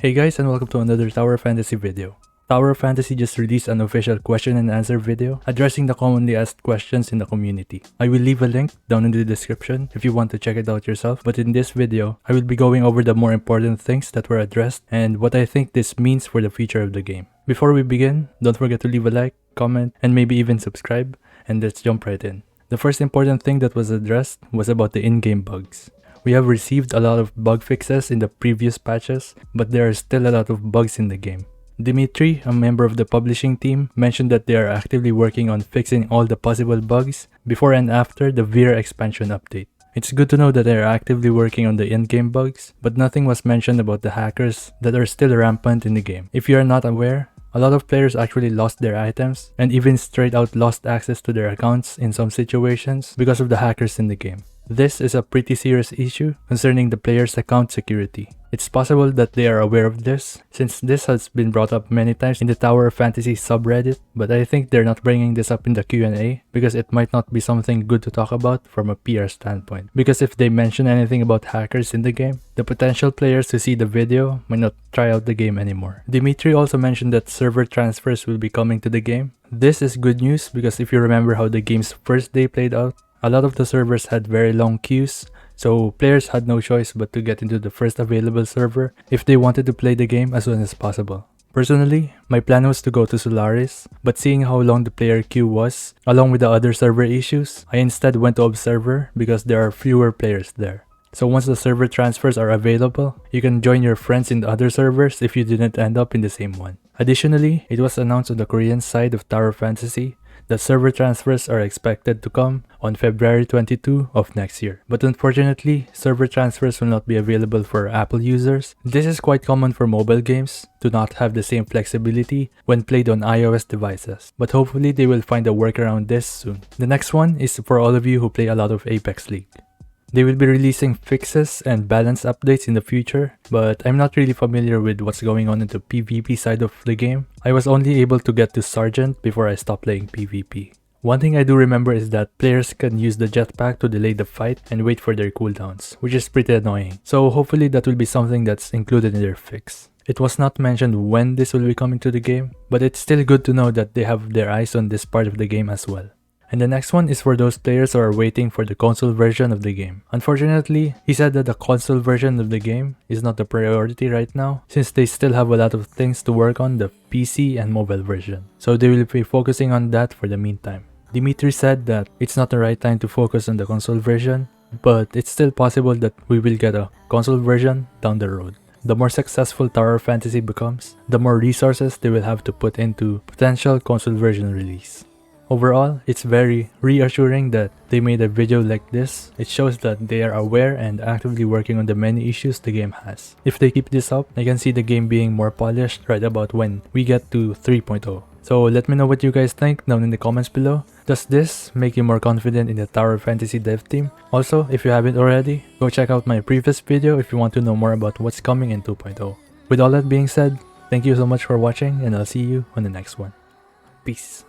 Hey guys, and welcome to another Tower Fantasy video. Tower Fantasy just released an official question and answer video addressing the commonly asked questions in the community. I will leave a link down in the description if you want to check it out yourself, but in this video, I will be going over the more important things that were addressed and what I think this means for the future of the game. Before we begin, don't forget to leave a like, comment, and maybe even subscribe, and let's jump right in. The first important thing that was addressed was about the in-game bugs. We have received a lot of bug fixes in the previous patches, but there are still a lot of bugs in the game. Dimitri, a member of the publishing team, mentioned that they are actively working on fixing all the possible bugs before and after the Vera expansion update. It's good to know that they are actively working on the in-game bugs, but nothing was mentioned about the hackers that are still rampant in the game. If you are not aware, a lot of players actually lost their items and even straight out lost access to their accounts in some situations because of the hackers in the game. This is a pretty serious issue concerning the player's account security. It's possible that they are aware of this, since this has been brought up many times in the Tower Fantasy subreddit, but I think they're not bringing this up in the Q&A because it might not be something good to talk about from a PR standpoint. Because if they mention anything about hackers in the game, the potential players who see the video might not try out the game anymore. Dimitri also mentioned that server transfers will be coming to the game. This is good news because if you remember how the game's first day played out, a lot of the servers had very long queues, so players had no choice but to get into the first available server if they wanted to play the game as soon as possible. Personally, my plan was to go to Solaris, but seeing how long the player queue was, along with the other server issues, I instead went to Observer because there are fewer players there. So once the server transfers are available, you can join your friends in the other servers if you didn't end up in the same one. Additionally, it was announced on the Korean side of Tower Fantasy that server transfers are expected to come on February 22 of next year. But unfortunately, server transfers will not be available for Apple users. This is quite common for mobile games to not have the same flexibility when played on iOS devices. But hopefully they will find a workaround this soon. The next one is for all of you who play a lot of Apex League. They will be releasing fixes and balance updates in the future, but I'm not really familiar with what's going on in the PvP side of the game. I was only able to get to Sergeant before I stopped playing PvP. One thing I do remember is that players can use the jetpack to delay the fight and wait for their cooldowns, which is pretty annoying. So hopefully that will be something that's included in their fix. It was not mentioned when this will be coming to the game, but it's still good to know that they have their eyes on this part of the game as well. And the next one is for those players who are waiting for the console version of the game. Unfortunately, he said that the console version of the game is not the priority right now, since they still have a lot of things to work on the PC and mobile version. So they will be focusing on that for the meantime. Dimitri said that it's not the right time to focus on the console version, but it's still possible that we will get a console version down the road. The more successful Tower Fantasy becomes, the more resources they will have to put into potential console version release. Overall, it's very reassuring that they made a video like this. It shows that they are aware and actively working on the many issues the game has. If they keep this up, I can see the game being more polished right about when we get to 3.0. So let me know what you guys think down in the comments below. Does this make you more confident in the Tower Fantasy dev team? Also, if you haven't already, go check out my previous video if you want to know more about what's coming in 2.0. With all that being said, thank you so much for watching and I'll see you on the next one. Peace.